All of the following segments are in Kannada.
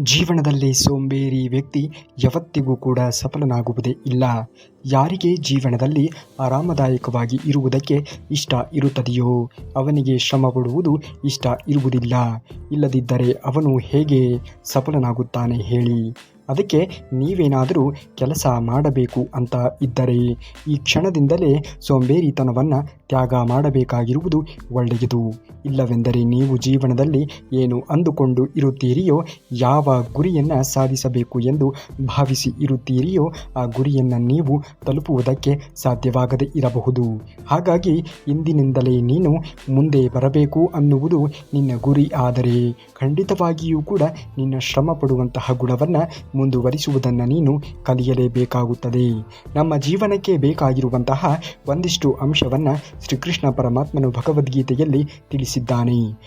ಜೀವನದಲ್ಲಿ ಸೋಂಬೇರಿ ವ್ಯಕ್ತಿ ಯಾವತ್ತಿಗೂ ಕೂಡ ಸಫಲನಾಗುವುದೇ ಇಲ್ಲ. ಯಾರಿಗೆ ಜೀವನದಲ್ಲಿ ಆರಾಮದಾಯಕವಾಗಿ ಇರುವುದಕ್ಕೆ ಇಷ್ಟ ಇರುತ್ತದೆಯೋ ಅವನಿಗೆ ಶ್ರಮ ಪಡುವುದು ಇಷ್ಟ ಇರುವುದಿಲ್ಲ. ಇಲ್ಲದಿದ್ದರೆ ಅವನು ಹೇಗೆ ಸಫಲನಾಗುತ್ತಾನೆ ಹೇಳಿ? ಅದಕ್ಕೆ ನೀವೇನಾದರೂ ಕೆಲಸ ಮಾಡಬೇಕು ಅಂತ ಇದ್ದರೆ ಈ ಕ್ಷಣದಿಂದಲೇ ಸೋಂಬೇರಿತನವನ್ನು ತ್ಯಾಗ ಮಾಡಬೇಕಾಗಿರುವುದು ಒಳ್ಳೆಯದು. ಇಲ್ಲವೆಂದರೆ ನೀವು ಜೀವನದಲ್ಲಿ ಏನು ಅಂದುಕೊಂಡು ಇರುತ್ತೀರಿಯೋ, ಯಾವ ಗುರಿಯನ್ನು ಸಾಧಿಸಬೇಕು ಎಂದು ಭಾವಿಸಿ ಇರುತ್ತೀರಿಯೋ ಆ ಗುರಿಯನ್ನು ನೀವು ತಲುಪುವುದಕ್ಕೆ ಸಾಧ್ಯವಾಗದೇ ಇರಬಹುದು. ಹಾಗಾಗಿ ಇಂದಿನಿಂದಲೇ ನೀನು ಮುಂದೆ ಬರಬೇಕು ಅನ್ನುವುದು ನಿನ್ನ ಗುರಿ ಆದರೆ ಖಂಡಿತವಾಗಿಯೂ ಕೂಡ ನಿನ್ನ ಶ್ರಮ ಪಡುವಂತಹ ಗುಣವನ್ನು ಮುಂದುವರಿಸುವುದನ್ನು ನೀನು ಕಲಿಯಲೇಬೇಕಾಗುತ್ತದೆ. ನಮ್ಮ ಜೀವನಕ್ಕೆ ಬೇಕಾಗಿರುವಂತಹ ಒಂದಿಷ್ಟು ಅಂಶವನ್ನು ಶ್ರೀಕೃಷ್ಣ ಪರಮಾತ್ಮನು ಭಗವದ್ಗೀತೆಯಲ್ಲಿ ತಿಳಿಸಿದ್ದಾನೆ.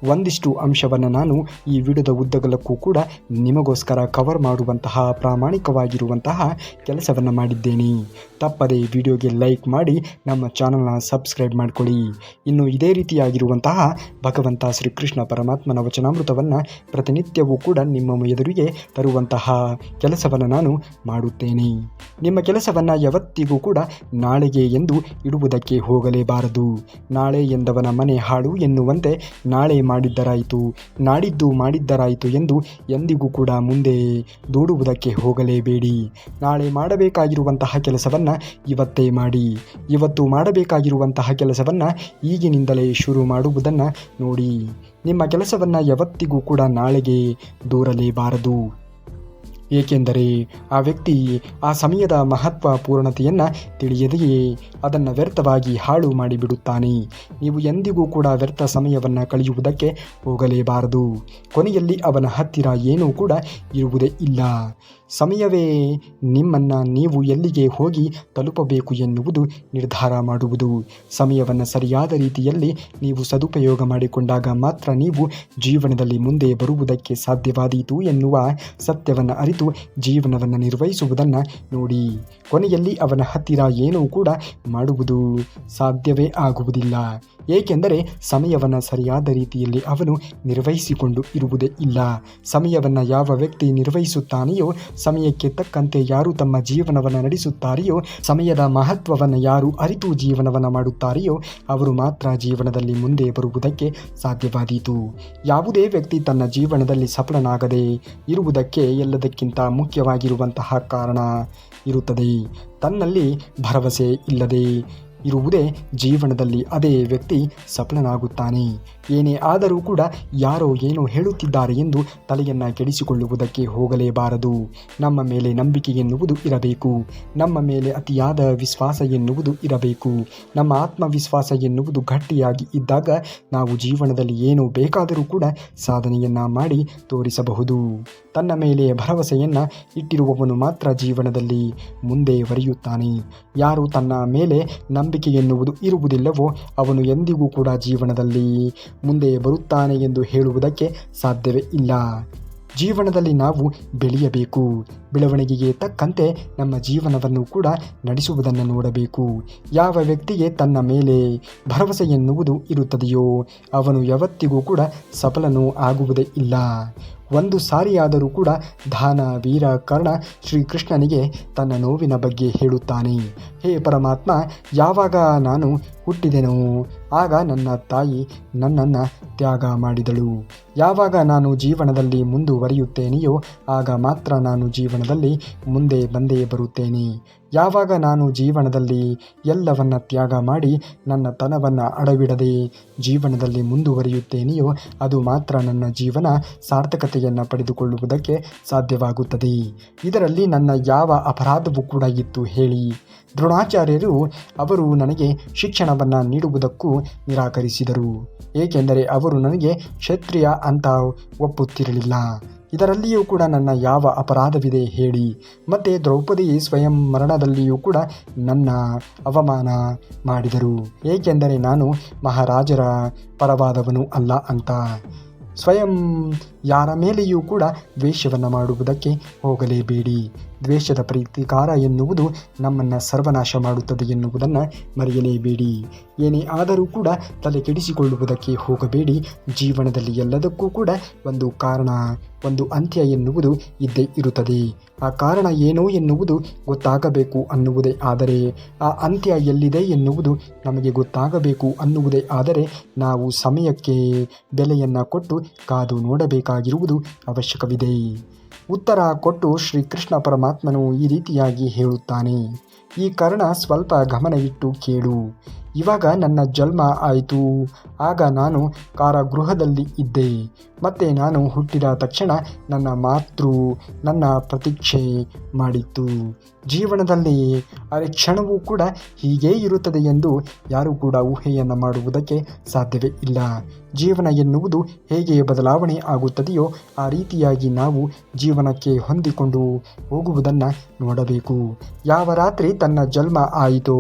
ಒಂದಿಷ್ಟು ಅಂಶವನ್ನು ನಾನು ಈ ವಿಡಿಯೋದ ಉದ್ದಗಲಕ್ಕೂ ಕೂಡ ನಿಮಗೋಸ್ಕರ ಕವರ್ ಮಾಡುವಂತಹ ಪ್ರಾಮಾಣಿಕವಾಗಿರುವಂತಹ ಕೆಲಸವನ್ನು ಮಾಡಿದ್ದೇನೆ. ತಪ್ಪದೆ ವಿಡಿಯೋಗೆ ಲೈಕ್ ಮಾಡಿ ನಮ್ಮ ಚಾನಲ್ನ ಸಬ್ಸ್ಕ್ರೈಬ್ ಮಾಡಿಕೊಳ್ಳಿ. ಇನ್ನು ಇದೇ ರೀತಿಯಾಗಿರುವಂತಹ ಭಗವಂತ ಶ್ರೀಕೃಷ್ಣ ಪರಮಾತ್ಮನ ವಚನಾಮೃತವನ್ನು ಪ್ರತಿನಿತ್ಯವೂ ಕೂಡ ನಿಮ್ಮ ಎದುರಿಗೆ ತರುವಂತಹ ಕೆಲಸವನ್ನು ನಾನು ಮಾಡುತ್ತೇನೆ. ನಿಮ್ಮ ಕೆಲಸವನ್ನು ಯಾವತ್ತಿಗೂ ಕೂಡ ನಾಳೆಗೆ ಎಂದು ಇಡುವುದಕ್ಕೆ ಹೋಗಲೇಬಾರದು. ನಾಳೆ ಎಂದವನ ಮನೆ ಹಾಳು ಎನ್ನುವಂತೆ ನಾಳೆ ಮಾಡಿದ್ದರಾಯಿತು, ನಾಡಿದ್ದು ಮಾಡಿದ್ದರಾಯಿತು ಎಂದು ಎಂದಿಗೂ ಕೂಡ ಮುಂದೆ ದೂಡುವುದಕ್ಕೆ ಹೋಗಲೇಬೇಡಿ. ನಾಳೆ ಮಾಡಬೇಕಾಗಿರುವಂತಹ ಕೆಲಸವನ್ನು ಇವತ್ತೇ ಮಾಡಿ. ಇವತ್ತು ಮಾಡಬೇಕಾಗಿರುವಂತಹ ಕೆಲಸವನ್ನು ಈಗಿನಿಂದಲೇ ಶುರು ಮಾಡುವುದನ್ನು ನೋಡಿ. ನಿಮ್ಮ ಕೆಲಸವನ್ನು ಯಾವತ್ತಿಗೂ ಕೂಡ ನಾಳೆಗೆ ದೂರಲೇಬಾರದು. ಏಕೆಂದರೆ ಆ ವ್ಯಕ್ತಿ ಆ ಸಮಯದ ಮಹತ್ವ ಪೂರ್ಣತೆಯನ್ನು ತಿಳಿಯದೆಯೇ ಅದನ್ನು ವ್ಯರ್ಥವಾಗಿ ಹಾಳು ಮಾಡಿಬಿಡುತ್ತಾನೆ. ನೀವು ಎಂದಿಗೂ ಕೂಡ ವ್ಯರ್ಥ ಸಮಯವನ್ನು ಕಳೆಯುವುದಕ್ಕೆ ಹೋಗಲೇಬಾರದು. ಕೊನೆಯಲ್ಲಿ ಅವನ ಹತ್ತಿರ ಏನೂ ಕೂಡ ಇರುವುದೇ ಇಲ್ಲ. ಸಮಯವೇ ನಿಮ್ಮನ್ನು ನೀವು ಎಲ್ಲಿಗೆ ಹೋಗಿ ತಲುಪಬೇಕು ಎನ್ನುವುದು ನಿರ್ಧಾರ ಮಾಡುವುದು. ಸಮಯವನ್ನು ಸರಿಯಾದ ರೀತಿಯಲ್ಲಿ ನೀವು ಸದುಪಯೋಗ ಮಾಡಿಕೊಂಡಾಗ ಮಾತ್ರ ನೀವು ಜೀವನದಲ್ಲಿ ಮುಂದೆ ಬರುವುದಕ್ಕೆ ಸಾಧ್ಯವಾದೀತು ಎನ್ನುವ ಸತ್ಯವನ್ನು ಅರಿತು ಜೀವನವನ್ನು ನಿರ್ವಹಿಸುವುದನ್ನು ನೋಡಿ. ಕೊನೆಯಲ್ಲಿ ಅವನ ಹತ್ತಿರ ಏನೂ ಕೂಡ ಮಾಡುವುದು ಸಾಧ್ಯವೇ ಆಗುವುದಿಲ್ಲ. ಏಕೆಂದರೆ ಸಮಯವನ್ನು ಸರಿಯಾದ ರೀತಿಯಲ್ಲಿ ಅವನು ನಿರ್ವಹಿಸಿಕೊಂಡು ಇರುವುದೇ ಇಲ್ಲ. ಸಮಯವನ್ನು ಯಾವ ವ್ಯಕ್ತಿ ನಿರ್ವಹಿಸುತ್ತಾನೆಯೋ, ಸಮಯಕ್ಕೆ ತಕ್ಕಂತೆ ಯಾರು ತಮ್ಮ ಜೀವನವನ್ನು ನಡೆಸುತ್ತಾರೆಯೋ, ಸಮಯದ ಮಹತ್ವವನ್ನು ಯಾರು ಅರಿತು ಜೀವನವನ್ನು ಮಾಡುತ್ತಾರೆಯೋ ಅವರು ಮಾತ್ರ ಜೀವನದಲ್ಲಿ ಮುಂದೆ ಬರುವುದಕ್ಕೆ ಸಾಧ್ಯವಾದೀತು. ಯಾವುದೇ ವ್ಯಕ್ತಿ ತನ್ನ ಜೀವನದಲ್ಲಿ ಸಫಲನಾಗದೆ ಇರುವುದಕ್ಕೆ ಎಲ್ಲದಕ್ಕಿಂತ ಮುಖ್ಯವಾಗಿರುವಂತಹ ಕಾರಣ ಇರುತ್ತದೆ. ತನ್ನಲ್ಲಿ ಭರವಸೆ ಇಲ್ಲದೆ ಇರುವುದೇ ಜೀವನದಲ್ಲಿ ಅದೇ ವ್ಯಕ್ತಿ ಸಫಲನಾಗುತ್ತಾನೆ. ಏನೇ ಆದರೂ ಕೂಡ ಯಾರೋ ಏನೋ ಹೇಳುತ್ತಿದ್ದಾರೆ ಎಂದು ತಲೆಯನ್ನು ಕೆಡಿಸಿಕೊಳ್ಳುವುದಕ್ಕೆ ಹೋಗಲೇಬಾರದು. ನಮ್ಮ ಮೇಲೆ ನಂಬಿಕೆ ಎನ್ನುವುದು ಇರಬೇಕು. ನಮ್ಮ ಮೇಲೆ ಅತಿಯಾದ ವಿಶ್ವಾಸ ಎನ್ನುವುದು ಇರಬೇಕು. ನಮ್ಮ ಆತ್ಮವಿಶ್ವಾಸ ಎನ್ನುವುದು ಗಟ್ಟಿಯಾಗಿ ಇದ್ದಾಗ ನಾವು ಜೀವನದಲ್ಲಿ ಏನು ಬೇಕಾದರೂ ಕೂಡ ಸಾಧನೆಯನ್ನು ಮಾಡಿ ತೋರಿಸಬಹುದು. ತನ್ನ ಮೇಲೆ ಭರವಸೆಯನ್ನು ಇಟ್ಟಿರುವವನು ಮಾತ್ರ ಜೀವನದಲ್ಲಿ ಮುಂದೆ ಬರೆಯುತ್ತಾನೆ. ಯಾರು ತನ್ನ ಮೇಲೆ ನಂಬಿಕೆ ಎನ್ನುವುದು ಇರುವುದಿಲ್ಲವೋ ಅವನು ಎಂದಿಗೂ ಕೂಡ ಜೀವನದಲ್ಲಿ ಮುಂದೆ ಬರುತ್ತಾನೆ ಎಂದು ಹೇಳುವುದಕ್ಕೆ ಸಾಧ್ಯವೇ ಇಲ್ಲ. ಜೀವನದಲ್ಲಿ ನಾವು ಬೆಳೆಯಬೇಕು. ಬೆಳವಣಿಗೆಗೆ ತಕ್ಕಂತೆ ನಮ್ಮ ಜೀವನವನ್ನು ಕೂಡ ನಡೆಸುವುದನ್ನು ನೋಡಬೇಕು. ಯಾವ ವ್ಯಕ್ತಿಗೆ ತನ್ನ ಮೇಲೆ ಭರವಸೆ ಎನ್ನುವುದು ಇರುತ್ತದೆಯೋ ಅವನು ಯಾವತ್ತಿಗೂ ಕೂಡ ಸಫಲನೂ ಆಗುವುದೇ ಇಲ್ಲ. ಒಂದು ಸಾರಿಯಾದರೂ ಕೂಡ ದಾನ ವೀರ ಕರ್ಣ ಶ್ರೀಕೃಷ್ಣನಿಗೆ ತನ್ನ ನೋವಿನ ಬಗ್ಗೆ ಹೇಳುತ್ತಾನೆ. ಹೇ ಪರಮಾತ್ಮ, ಯಾವಾಗ ನಾನು ಹುಟ್ಟಿದೆನೋ ಆಗ ನನ್ನ ತಾಯಿ ನನ್ನನ್ನು ತ್ಯಾಗ ಮಾಡಿದಳು. ಯಾವಾಗ ನಾನು ಜೀವನದಲ್ಲಿ ಮುಂದುವರಿಯುತ್ತೇನೆಯೋ ಆಗ ಮಾತ್ರ ನಾನು ಜೀವನದಲ್ಲಿ ಮುಂದೆ ಬಂದೇ ಬರುತ್ತೇನೆ. ಯಾವಾಗ ನಾನು ಜೀವನದಲ್ಲಿ ಎಲ್ಲವನ್ನ ತ್ಯಾಗ ಮಾಡಿ ನನ್ನ ತನವನ್ನು ಅಡವಿಡದೆ ಜೀವನದಲ್ಲಿ ಮುಂದುವರಿಯುತ್ತೇನೆಯೋ ಅದು ಮಾತ್ರ ನನ್ನ ಜೀವನ ಸಾರ್ಥಕತೆಯನ್ನು ಪಡೆದುಕೊಳ್ಳುವುದಕ್ಕೆ ಸಾಧ್ಯವಾಗುತ್ತದೆ. ಇದರಲ್ಲಿ ನನ್ನ ಯಾವ ಅಪರಾಧವೂ ಕೂಡ ಇತ್ತು ಹೇಳಿ? ದ್ರೋಣಾಚಾರ್ಯರು ಅವರು ನನಗೆ ಶಿಕ್ಷಣವನ್ನು ನೀಡುವುದಕ್ಕೂ ನಿರಾಕರಿಸಿದರು. ಏಕೆಂದರೆ ಅವರು ನನಗೆ ಕ್ಷತ್ರಿಯ ಅಂತ ಒಪ್ಪುತ್ತಿರಲಿಲ್ಲ. ಇದರಲ್ಲಿಯೂ ಕೂಡ ನನ್ನ ಯಾವ ಅಪರಾಧವಿದೆ ಹೇಳಿ? ಮತ್ತು ದ್ರೌಪದಿ ಸ್ವಯಂ ಮರಣದಲ್ಲಿಯೂ ಕೂಡ ನನ್ನ ಅವಮಾನ ಮಾಡಿದರು. ಏಕೆಂದರೆ ನಾನು ಮಹಾರಾಜರ ಪರವಾದವನು ಅಲ್ಲ ಅಂತ. ಸ್ವಯಂ ಯಾರ ಮೇಲೆಯೂ ಕೂಡ ದ್ವೇಷವನ್ನು ಮಾಡುವುದಕ್ಕೆ ಹೋಗಲೇಬೇಡಿ. ದ್ವೇಷದ ಪ್ರತೀಕಾರ ಎನ್ನುವುದು ನಮ್ಮನ್ನು ಸರ್ವನಾಶ ಮಾಡುತ್ತದೆ ಎನ್ನುವುದನ್ನು ಮರೆಯಲೇಬೇಡಿ. ಏನೇ ಆದರೂ ಕೂಡ ತಲೆ ಕೆಡಿಸಿಕೊಳ್ಳುವುದಕ್ಕೆ ಹೋಗಬೇಡಿ. ಜೀವನದಲ್ಲಿ ಎಲ್ಲದಕ್ಕೂ ಕೂಡ ಒಂದು ಕಾರಣ, ಒಂದು ಅಂತ್ಯ ಎನ್ನುವುದು ಇದ್ದೇ ಇರುತ್ತದೆ. ಆ ಕಾರಣ ಏನು ಎನ್ನುವುದು ಗೊತ್ತಾಗಬೇಕು ಅನ್ನುವುದೇ ಆದರೆ, ಆ ಅಂತ್ಯ ಎಲ್ಲಿದೆ ಎನ್ನುವುದು ನಮಗೆ ಗೊತ್ತಾಗಬೇಕು ಅನ್ನುವುದೇ ಆದರೆ, ನಾವು ಸಮಯಕ್ಕೆ ಬೆಲೆಯನ್ನು ಕೊಟ್ಟು ಕಾದು ನೋಡಬೇಕಾಗಿರುವುದು ಅವಶ್ಯಕವಿದೆ. ಉತ್ತರ ಕೊಟ್ಟು ಶ್ರೀಕೃಷ್ಣ ಪರಮಾತ್ಮನು ಈ ರೀತಿಯಾಗಿ ಹೇಳುತ್ತಾನೆ, ಈ ಕಾರಣ ಸ್ವಲ್ಪ ಗಮನವಿಟ್ಟು ಕೇಳು. ಇವಾಗ ನನ್ನ ಜನ್ಮ ಆಯಿತು. ಆಗ ನಾನು ಕಾರಾಗೃಹದಲ್ಲಿ ಇದ್ದೆ. ಮತ್ತು ನಾನು ಹುಟ್ಟಿದ ತಕ್ಷಣ ನನ್ನ ಮಾತೃ ನನ್ನ ಪ್ರತೀಕ್ಷೆ ಮಾಡಿತ್ತು. ಜೀವನದಲ್ಲಿ ಅರೆ ಕ್ಷಣವೂ ಕೂಡ ಹೀಗೇ ಇರುತ್ತದೆ ಎಂದು ಯಾರೂ ಕೂಡ ಊಹೆಯನ್ನು ಮಾಡುವುದಕ್ಕೆ ಸಾಧ್ಯವೇ ಇಲ್ಲ. ಜೀವನ ಎನ್ನುವುದು ಹೇಗೆ ಬದಲಾವಣೆ ಆಗುತ್ತದೆಯೋ ಆ ರೀತಿಯಾಗಿ ನಾವು ಜೀವನಕ್ಕೆ ಹೊಂದಿಕೊಂಡು ಹೋಗುವುದನ್ನು ನೋಡಬೇಕು. ಯಾವ ರಾತ್ರಿ ತನ್ನ ಜನ್ಮ ಆಯಿತೋ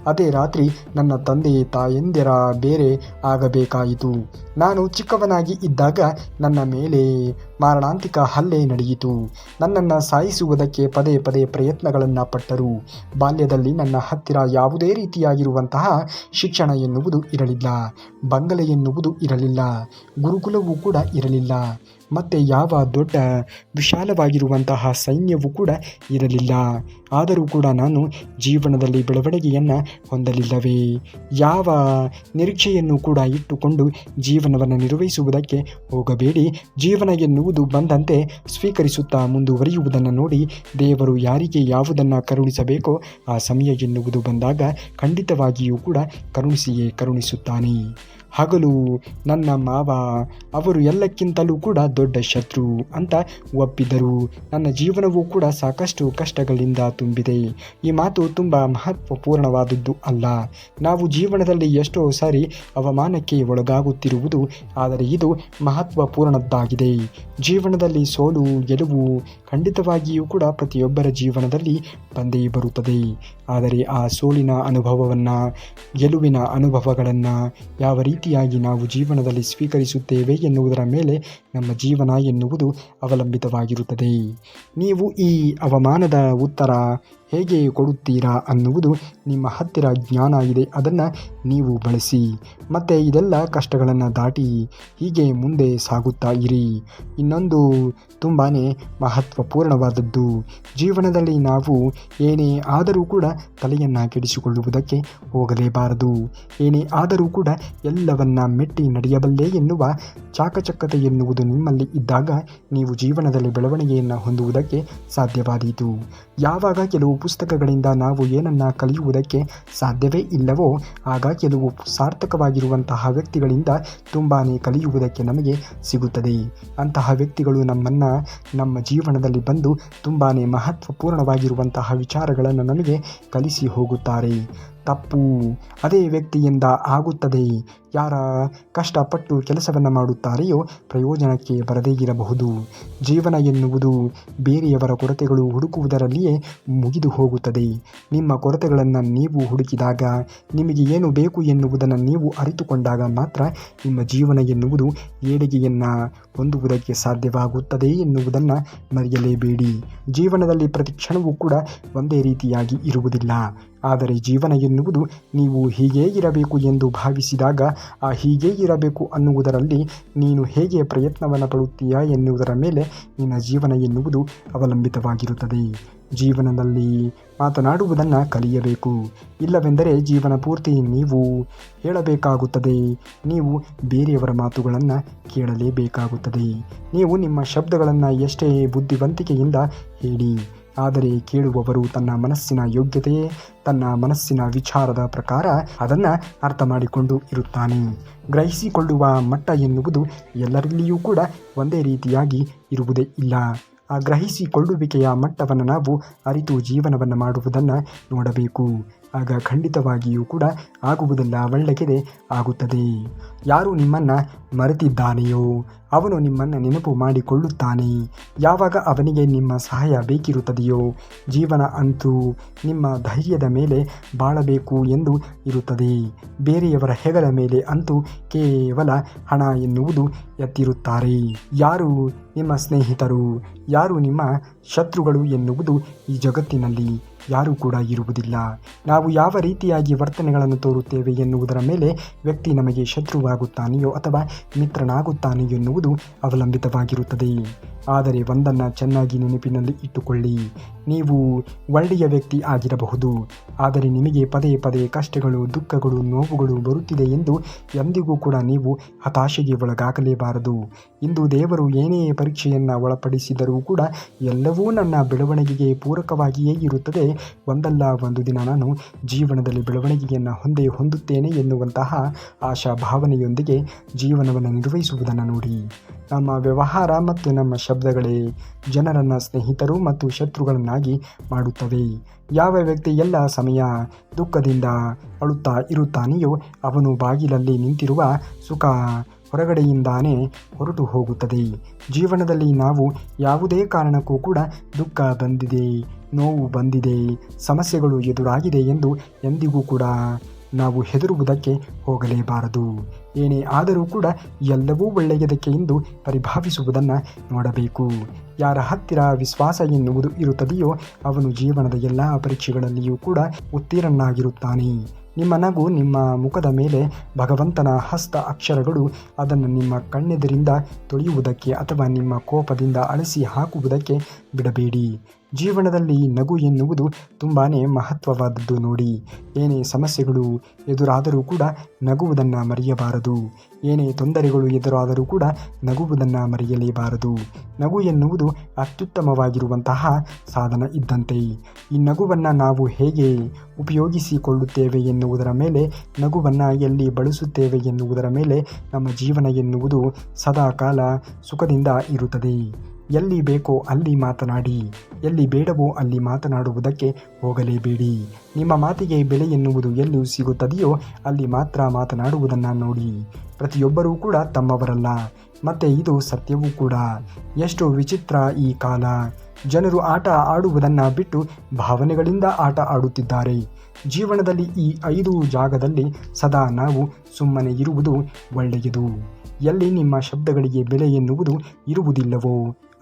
ಅದೇ ರಾತ್ರಿ ನನ್ನ ತಂದೆ ತಾಯಂದಿರ ಬೇರೆ ಆಗಬೇಕಾಯಿತು. ನಾನು ಚಿಕ್ಕವನಾಗಿ ಇದ್ದಾಗ ನನ್ನ ಮೇಲೆ ಮಾರಣಾಂತಿಕ ಹಲ್ಲೆ ನಡೆಯಿತು. ನನ್ನನ್ನು ಸಾಯಿಸುವುದಕ್ಕೆ ಪದೇ ಪದೇ ಪ್ರಯತ್ನಗಳನ್ನು ಪಟ್ಟರು. ಬಾಲ್ಯದಲ್ಲಿ ನನ್ನ ಹತ್ತಿರ ಯಾವುದೇ ರೀತಿಯಾಗಿರುವಂತಹ ಶಿಕ್ಷಣ ಎನ್ನುವುದು ಇರಲಿಲ್ಲ. ಬಂಗಲೆ ಎನ್ನುವುದು ಇರಲಿಲ್ಲ. ಗುರುಕುಲವೂ ಕೂಡ ಇರಲಿಲ್ಲ. ಮತ್ತು ಯಾವ ದೊಡ್ಡ ವಿಶಾಲವಾಗಿರುವಂತಹ ಸೈನ್ಯವೂ ಕೂಡ ಇರಲಿಲ್ಲ. ಆದರೂ ಕೂಡ ನಾನು ಜೀವನದಲ್ಲಿ ಬೆಳವಣಿಗೆಯನ್ನು ಹೊಂದಲಿಲ್ಲವೇ? ಯಾವ ನಿರೀಕ್ಷೆಯನ್ನು ಕೂಡ ಇಟ್ಟುಕೊಂಡು ಜೀವನವನ್ನು ನಿರ್ವಹಿಸುವುದಕ್ಕೆ ಹೋಗಬೇಡಿ. ಜೀವನ ಎನ್ನುವುದು ಬಂದಂತೆ ಸ್ವೀಕರಿಸುತ್ತಾ ಮುಂದುವರಿಯುವುದನ್ನು ನೋಡಿ ದೇವರು ಯಾರಿಗೆ ಯಾವುದನ್ನು ಕರುಣಿಸಬೇಕೋ ಆ ಸಮಯ ಎನ್ನುವುದು ಬಂದಾಗ ಖಂಡಿತವಾಗಿಯೂ ಕೂಡ ಕರುಣಿಸಿಯೇ ಕರುಣಿಸುತ್ತಾನೆ. ಹಗಲು ನನ್ನ ಮಾವ ಅವರು ಎಲ್ಲಕ್ಕಿಂತಲೂ ಕೂಡ ದೊಡ್ಡ ಶತ್ರು ಅಂತ ಒಪ್ಪಿದರು. ನನ್ನ ಜೀವನವೂ ಕೂಡ ಸಾಕಷ್ಟು ಕಷ್ಟಗಳಿಂದ ತುಂಬಿದೆ. ಈ ಮಾತು ತುಂಬ ಮಹತ್ವಪೂರ್ಣವಾದದ್ದು ಅಲ್ಲ. ನಾವು ಜೀವನದಲ್ಲಿ ಎಷ್ಟೋ ಸಾರಿ ಅವಮಾನಕ್ಕೆ ಒಳಗಾಗುತ್ತಿರುವುದು, ಆದರೆ ಇದು ಮಹತ್ವಪೂರ್ಣದ್ದಾಗಿದೆ. ಜೀವನದಲ್ಲಿ ಸೋಲು ಗೆಲುವು ಖಂಡಿತವಾಗಿಯೂ ಕೂಡ ಪ್ರತಿಯೊಬ್ಬರ ಜೀವನದಲ್ಲಿ ಬಂದೇ ಬರುತ್ತದೆ. ಆದರೆ ಆ ಸೋಲಿನ ಅನುಭವವನ್ನು, ಗೆಲುವಿನ ಅನುಭವಗಳನ್ನು ಯಾವ ರೀತಿಯಾಗಿ ನಾವು ಜೀವನದಲ್ಲಿ ಸ್ವೀಕರಿಸುತ್ತೇವೆ ಎನ್ನುವುದರ ಮೇಲೆ ನಮ್ಮ ಜೀವನ ಎನ್ನುವುದು ಅವಲಂಬಿತವಾಗಿರುತ್ತದೆ. ನೀವು ಈ ಅವಮಾನದ ಉತ್ತರ ಹೇಗೆ ಕೊಡುತ್ತೀರಾ ಅನ್ನುವುದು ನಿಮ್ಮ ಹತ್ತಿರ ಜ್ಞಾನ ಇದೆ. ಅದನ್ನು ನೀವು ಬಳಸಿ. ಮತ್ತು ಇದೆಲ್ಲ ಕಷ್ಟಗಳನ್ನು ದಾಟಿ ಹೀಗೆ ಮುಂದೆ ಸಾಗುತ್ತಾ ಇರಿ. ಇನ್ನೊಂದು ತುಂಬಾ ಮಹತ್ವಪೂರ್ಣವಾದದ್ದು, ಜೀವನದಲ್ಲಿ ನಾವು ಏನೇ ಆದರೂ ಕೂಡ ತಲೆಯನ್ನು ಕೆಡಿಸಿಕೊಳ್ಳುವುದಕ್ಕೆ ಹೋಗಲೇಬಾರದು. ಏನೇ ಆದರೂ ಕೂಡ ಎಲ್ಲವನ್ನ ಮೆಟ್ಟಿ ನಡೆಯಬಲ್ಲೆ ಎನ್ನುವ ಚಾಕಚಕ್ಯತೆ ಎನ್ನುವುದು ನಿಮ್ಮಲ್ಲಿ ಇದ್ದಾಗ ನೀವು ಜೀವನದಲ್ಲಿ ಬೆಳವಣಿಗೆಯನ್ನು ಹೊಂದುವುದಕ್ಕೆ ಸಾಧ್ಯವಾದೀತು. ಯಾವಾಗ ಕೆಲವು ಪುಸ್ತಕಗಳಿಂದ ನಾವು ಏನನ್ನು ಕಲಿಯುವುದಕ್ಕೆ ಸಾಧ್ಯವೇ ಇಲ್ಲವೋ ಆಗ ಕೆಲವು ಸಾರ್ಥಕವಾಗಿರುವಂತಹ ವ್ಯಕ್ತಿಗಳಿಂದ ತುಂಬಾ ಕಲಿಯುವುದಕ್ಕೆ ನಮಗೆ ಸಿಗುತ್ತದೆ. ಅಂತಹ ವ್ಯಕ್ತಿಗಳು ನಮ್ಮ ಜೀವನದಲ್ಲಿ ಬಂದು ತುಂಬಾ ಮಹತ್ವಪೂರ್ಣವಾಗಿರುವಂತಹ ವಿಚಾರಗಳನ್ನು ನಮಗೆ ಕಲಿಸಿ ಹೋಗುತ್ತಾರೆ. ತಪ್ಪು ಅದೇ ವ್ಯಕ್ತಿಯಿಂದ ಆಗುತ್ತದೆ. ಯಾರ ಕಷ್ಟಪಟ್ಟು ಕೆಲಸವನ್ನು ಮಾಡುತ್ತಾರೆಯೋ ಪ್ರಯೋಜನಕ್ಕೆ ಬರದೇ ಇರಬಹುದು. ಜೀವನ ಎನ್ನುವುದು ಬೇರೆಯವರ ಕೊರತೆಗಳು ಹುಡುಕುವುದರಲ್ಲಿಯೇ ಮುಗಿದು ಹೋಗುತ್ತದೆ. ನಿಮ್ಮ ಕೊರತೆಗಳನ್ನು ನೀವು ಹುಡುಕಿದಾಗ, ನಿಮಗೆ ಏನು ಬೇಕು ಎನ್ನುವುದನ್ನು ನೀವು ಅರಿತುಕೊಂಡಾಗ ಮಾತ್ರ ನಿಮ್ಮ ಜೀವನ ಎನ್ನುವುದು ಏಳಿಗೆಯನ್ನು ಹೊಂದುವುದಕ್ಕೆ ಸಾಧ್ಯವಾಗುತ್ತದೆ ಎನ್ನುವುದನ್ನು ಮರೆಯಲೇಬೇಡಿ. ಜೀವನದಲ್ಲಿ ಪ್ರತಿ ಕ್ಷಣವೂ ಕೂಡ ಒಂದೇ ರೀತಿಯಾಗಿ ಇರುವುದಿಲ್ಲ. ಆದರೆ ಜೀವನ ಎನ್ನುವುದು ನೀವು ಹೀಗೇ ಇರಬೇಕು ಎಂದು ಭಾವಿಸಿದಾಗ ಆ ಹೀಗೇ ಇರಬೇಕು ಅನ್ನುವುದರಲ್ಲಿ ನೀನು ಹೇಗೆ ಪ್ರಯತ್ನವನ್ನು ಪಡುತ್ತೀಯಾ ಎನ್ನುವುದರ ಮೇಲೆ ನಿನ್ನ ಜೀವನ ಎನ್ನುವುದು ಅವಲಂಬಿತವಾಗಿರುತ್ತದೆ. ಜೀವನದಲ್ಲಿ ಮಾತನಾಡುವುದನ್ನು ಕಲಿಯಬೇಕು. ಇಲ್ಲವೆಂದರೆ ಜೀವನ ಪೂರ್ತಿ ನೀವು ಹೇಳಬೇಕಾಗುತ್ತದೆ. ನೀವು ಬೇರೆಯವರ ಮಾತುಗಳನ್ನು ಕೇಳಲೇಬೇಕಾಗುತ್ತದೆ. ನೀವು ನಿಮ್ಮ ಶಬ್ದಗಳನ್ನು ಎಷ್ಟೇ ಬುದ್ಧಿವಂತಿಕೆಯಿಂದ ಹೇಳಿ, ಆದರೆ ಕೇಳುವವರು ತನ್ನ ಮನಸ್ಸಿನ ಯೋಗ್ಯತೆ, ತನ್ನ ಮನಸ್ಸಿನ ವಿಚಾರದ ಪ್ರಕಾರ ಅದನ್ನು ಅರ್ಥ ಮಾಡಿಕೊಂಡು ಇರುತ್ತಾನೆ. ಗ್ರಹಿಸಿಕೊಳ್ಳುವ ಮಟ್ಟ ಎನ್ನುವುದು ಎಲ್ಲರಲ್ಲಿಯೂ ಕೂಡ ಒಂದೇ ರೀತಿಯಾಗಿ ಇರುವುದೇ ಇಲ್ಲ. ಆ ಗ್ರಹಿಸಿಕೊಳ್ಳುವಿಕೆಯ ಮಟ್ಟವನ್ನು ನಾವು ಅರಿತು ಜೀವನವನ್ನು ಮಾಡುವುದನ್ನು ನೋಡಬೇಕು. ಆಗ ಖಂಡಿತವಾಗಿಯೂ ಕೂಡ ಆಗುವುದೆಲ್ಲ ಒಳ್ಳೆಯದೇ ಆಗುತ್ತದೆ. ಯಾರು ನಿಮ್ಮನ್ನು ಮರೆತಿದ್ದಾನೆಯೋ ಅವನು ನಿಮ್ಮನ್ನು ನೆನಪು ಮಾಡಿಕೊಳ್ಳುತ್ತಾನೆ. ಯಾವಾಗ ಅವನಿಗೆ ನಿಮ್ಮ ಸಹಾಯ ಬೇಕಿರುತ್ತದೆಯೋ ಜೀವನ ಅಂತೂ ನಿಮ್ಮ ಧೈರ್ಯದ ಮೇಲೆ ಬಾಳಬೇಕು ಎಂದು ಇರುತ್ತದೆ. ಬೇರೆಯವರ ಹೆಗಲ ಮೇಲೆ ಅಂತೂ ಕೇವಲ ಹಣ ಎನ್ನುವುದು ಎತ್ತಿರುತ್ತಾರೆ. ಯಾರು ನಿಮ್ಮ ಸ್ನೇಹಿತರು, ಯಾರು ನಿಮ್ಮ ಶತ್ರುಗಳು ಎನ್ನುವುದು ಈ ಜಗತ್ತಿನಲ್ಲಿ ಯಾರೂ ಕೂಡ ಇರುವುದಿಲ್ಲ. ನಾವು ಯಾವ ರೀತಿಯಾಗಿ ವರ್ತನೆಗಳನ್ನು ತೋರುತ್ತೇವೆ ಎನ್ನುವುದರ ಮೇಲೆ ವ್ಯಕ್ತಿ ನಮಗೆ ಶತ್ರುವಾಗುತ್ತಾನೆಯೋ ಅಥವಾ ಮಿತ್ರನಾಗುತ್ತಾನೆಯೋ ಎನ್ನುವುದು ಅವಲಂಬಿತವಾಗಿರುತ್ತದೆ. ಆದರೆ ಒಂದನ್ನು ಚೆನ್ನಾಗಿ ನೆನಪಿನಲ್ಲಿ ಇಟ್ಟುಕೊಳ್ಳಿ, ನೀವು ಒಳ್ಳೆಯ ವ್ಯಕ್ತಿ ಆಗಿರಬಹುದು, ಆದರೆ ನಿಮಗೆ ಪದೇ ಪದೇ ಕಷ್ಟಗಳು, ದುಃಖಗಳು, ನೋವುಗಳು ಬರುತ್ತಿದೆ ಎಂದು ಎಂದಿಗೂ ಕೂಡ ನೀವು ಹತಾಶೆಗೆ ಒಳಗಾಗಲೇಬಾರದು. ಇಂದು ದೇವರು ಏನೇ ಪರೀಕ್ಷೆಯನ್ನು ಒಳಪಡಿಸಿದರೂ ಕೂಡ ಎಲ್ಲವೂ ನನ್ನ ಬೆಳವಣಿಗೆಗೆ ಪೂರಕವಾಗಿಯೇ ಇರುತ್ತದೆ, ಒಂದಲ್ಲ ಒಂದು ದಿನ ನಾನು ಜೀವನದಲ್ಲಿ ಬೆಳವಣಿಗೆಯನ್ನು ಹೊಂದುತ್ತೇನೆ ಎನ್ನುವಂತಹ ಆಶಾ ಭಾವನೆಯೊಂದಿಗೆ ಜೀವನವನ್ನು ನಿರ್ವಹಿಸುವುದನ್ನು ನೋಡಿ. ನಮ್ಮ ವ್ಯವಹಾರ ಮತ್ತು ನಮ್ಮ ಶಬ್ದಗಳೇ ಜನರನ್ನು ಸ್ನೇಹಿತರು ಮತ್ತು ಶತ್ರುಗಳನ್ನಾಗಿ ಮಾಡುತ್ತವೆ. ಯಾವ ವ್ಯಕ್ತಿ ಎಲ್ಲ ಸಮಯ ದುಃಖದಿಂದ ಅಳುತ್ತಾ ಇರುತ್ತಾನೆಯೋ ಅವನು ಬಾಗಿಲಲ್ಲಿ ನಿಂತಿರುವ ಸುಖ ಹೊರಗಡೆಯಿಂದಾನೇ ಹೊರಟು ಹೋಗುತ್ತದೆ. ಜೀವನದಲ್ಲಿ ನಾವು ಯಾವುದೇ ಕಾರಣಕ್ಕೂ ಕೂಡ ದುಃಖ ಬಂದಿದೆ, ನೋವು ಬಂದಿದೆ, ಸಮಸ್ಯೆಗಳು ಎದುರಾಗಿದೆ ಎಂದು ಎಂದಿಗೂ ಕೂಡ ನಾವು ಹೆದರುವುದಕ್ಕೆ ಹೋಗಲೇಬಾರದು. ಏನೇ ಆದರೂ ಕೂಡ ಎಲ್ಲವೂ ಒಳ್ಳೆಯದಕ್ಕೆ ಎಂದು ಪರಿಭಾವಿಸುವುದನ್ನು ನೋಡಬೇಕು. ಯಾರ ಹತ್ತಿರ ವಿಶ್ವಾಸ ಎನ್ನುವುದು ಇರುತ್ತದೆಯೋ ಅವನು ಜೀವನದ ಎಲ್ಲ ಪರೀಕ್ಷೆಗಳಲ್ಲಿಯೂ ಕೂಡ ಉತ್ತೀರ್ಣನಾಗಿರುತ್ತಾನೆ. ನಿಮ್ಮ ನಗು, ನಿಮ್ಮ ಮುಖದ ಮೇಲೆ ಭಗವಂತನ ಹಸ್ತ ಅಕ್ಷರಗಳು ಅದನ್ನು ನಿಮ್ಮ ಕಣ್ಣೆದುರಿಂದ ತೊಳೆಯುವುದಕ್ಕೆ ಅಥವಾ ನಿಮ್ಮ ಕೋಪದಿಂದ ಅಳಿಸಿ ಹಾಕುವುದಕ್ಕೆ ಬಿಡಬೇಡಿ. ಜೀವನದಲ್ಲಿ ನಗು ಎನ್ನುವುದು ತುಂಬಾ ಮಹತ್ವವಾದದ್ದು ನೋಡಿ. ಏನೇ ಸಮಸ್ಯೆಗಳು ಎದುರಾದರೂ ಕೂಡ ನಗುವುದನ್ನು ಮರೆಯಬಾರದು. ಏನೇ ತೊಂದರೆಗಳು ಎದುರಾದರೂ ಕೂಡ ನಗುವುದನ್ನು ಮರೆಯಲೇಬಾರದು. ನಗು ಎನ್ನುವುದು ಅತ್ಯುತ್ತಮವಾಗಿರುವಂತಹ ಸಾಧನ ಇದ್ದಂತೆ. ಈ ನಗುವನ್ನು ನಾವು ಹೇಗೆ ಉಪಯೋಗಿಸಿಕೊಳ್ಳುತ್ತೇವೆ ಎನ್ನುವುದರ ಮೇಲೆ, ನಗುವನ್ನು ಎಲ್ಲಿ ಬಳಸುತ್ತೇವೆ ಎನ್ನುವುದರ ಮೇಲೆ ನಮ್ಮ ಜೀವನ ಎನ್ನುವುದು ಸದಾ ಕಾಲ ಸುಖದಿಂದ ಇರುತ್ತದೆ. ಎಲ್ಲಿ ಬೇಕೋ ಅಲ್ಲಿ ಮಾತನಾಡಿ, ಎಲ್ಲಿ ಬೇಡವೋ ಅಲ್ಲಿ ಮಾತನಾಡುವುದಕ್ಕೆ ಹೋಗಲೇಬೇಡಿ. ನಿಮ್ಮ ಮಾತಿಗೆ ಬೆಲೆ ಎನ್ನುವುದು ಎಲ್ಲಿ ಸಿಗುತ್ತದೆಯೋ ಅಲ್ಲಿ ಮಾತ್ರ ಮಾತನಾಡುವುದನ್ನು ನೋಡಿ. ಪ್ರತಿಯೊಬ್ಬರೂ ಕೂಡ ತಮ್ಮವರಲ್ಲ, ಮತ್ತು ಇದು ಸತ್ಯವೂ ಕೂಡ. ಎಷ್ಟು ವಿಚಿತ್ರ ಈ ಕಾಲ. ಜನರು ಆಟ ಆಡುವುದನ್ನು ಬಿಟ್ಟು ಭಾವನೆಗಳಿಂದ ಆಟ ಆಡುತ್ತಿದ್ದಾರೆ. ಜೀವನದಲ್ಲಿ ಈ 5 ಜಾಗದಲ್ಲಿ ಸದಾ ನಾವು ಸುಮ್ಮನೆ ಇರುವುದು ಒಳ್ಳೆಯದು. ಎಲ್ಲಿ ನಿಮ್ಮ ಶಬ್ದಗಳಿಗೆ ಬೆಲೆ ಎನ್ನುವುದು ಇರುವುದಿಲ್ಲವೋ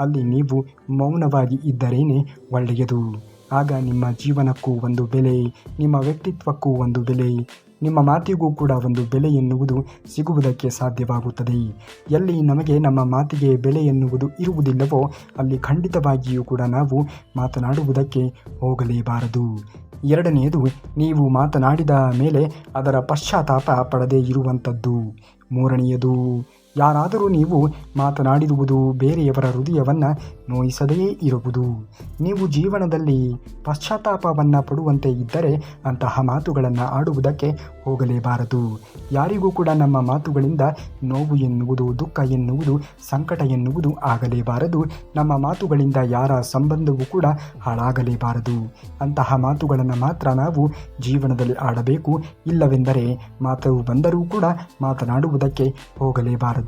ಅಲ್ಲಿ ನೀವು ಮೌನವಾಗಿ ಇದ್ದರೇನೆ ಒಳ್ಳೆಯದು. ಆಗ ನಿಮ್ಮ ಜೀವನಕ್ಕೂ ಒಂದು ಬೆಲೆ, ನಿಮ್ಮ ವ್ಯಕ್ತಿತ್ವಕ್ಕೂ ಒಂದು ಬೆಲೆ, ನಿಮ್ಮ ಮಾತಿಗೂ ಕೂಡ ಒಂದು ಬೆಲೆ ಎನ್ನುವುದು ಸಿಗುವುದಕ್ಕೆ ಸಾಧ್ಯವಾಗುತ್ತದೆ. ಎಲ್ಲಿ ನಮಗೆ ನಮ್ಮ ಮಾತಿಗೆ ಬೆಲೆ ಎನ್ನುವುದು ಇರುವುದಿಲ್ಲವೋ ಅಲ್ಲಿ ಖಂಡಿತವಾಗಿಯೂ ಕೂಡ ನಾವು ಮಾತನಾಡುವುದಕ್ಕೆ ಹೋಗಲೇಬಾರದು. ಎರಡನೆಯದು, ನೀವು ಮಾತನಾಡಿದ ಮೇಲೆ ಅದರ ಪಶ್ಚಾತ್ತಾಪ ಪಡದೇ ಇರುವಂಥದ್ದು. ಮೂರನೆಯದು, ಯಾರಾದರೂ ನೀವು ಮಾತನಾಡಿರುವುದು ಬೇರೆಯವರ ಹೃದಯವನ್ನು ನೋಯಿಸದೇ ಇರುವುದು. ನೀವು ಜೀವನದಲ್ಲಿ ಪಶ್ಚಾತ್ತಾಪವನ್ನು ಪಡುವಂತೆ ಇದ್ದರೆ ಅಂತಹ ಮಾತುಗಳನ್ನು ಆಡುವುದಕ್ಕೆ ಹೋಗಲೇಬಾರದು. ಯಾರಿಗೂ ಕೂಡ ನಮ್ಮ ಮಾತುಗಳಿಂದ ನೋವು ಎನ್ನುವುದು, ದುಃಖ ಎನ್ನುವುದು, ಸಂಕಟ ಎನ್ನುವುದು ಆಗಲೇಬಾರದು. ನಮ್ಮ ಮಾತುಗಳಿಂದ ಯಾರ ಸಂಬಂಧವೂ ಕೂಡ ಹಾಳಾಗಲೇಬಾರದು. ಅಂತಹ ಮಾತುಗಳನ್ನು ಮಾತ್ರ ನಾವು ಜೀವನದಲ್ಲಿ ಆಡಬೇಕು. ಇಲ್ಲವೆಂದರೆ ಮಾತು ಬಂದರೂ ಕೂಡ ಮಾತನಾಡುವುದಕ್ಕೆ ಹೋಗಲೇಬಾರದು.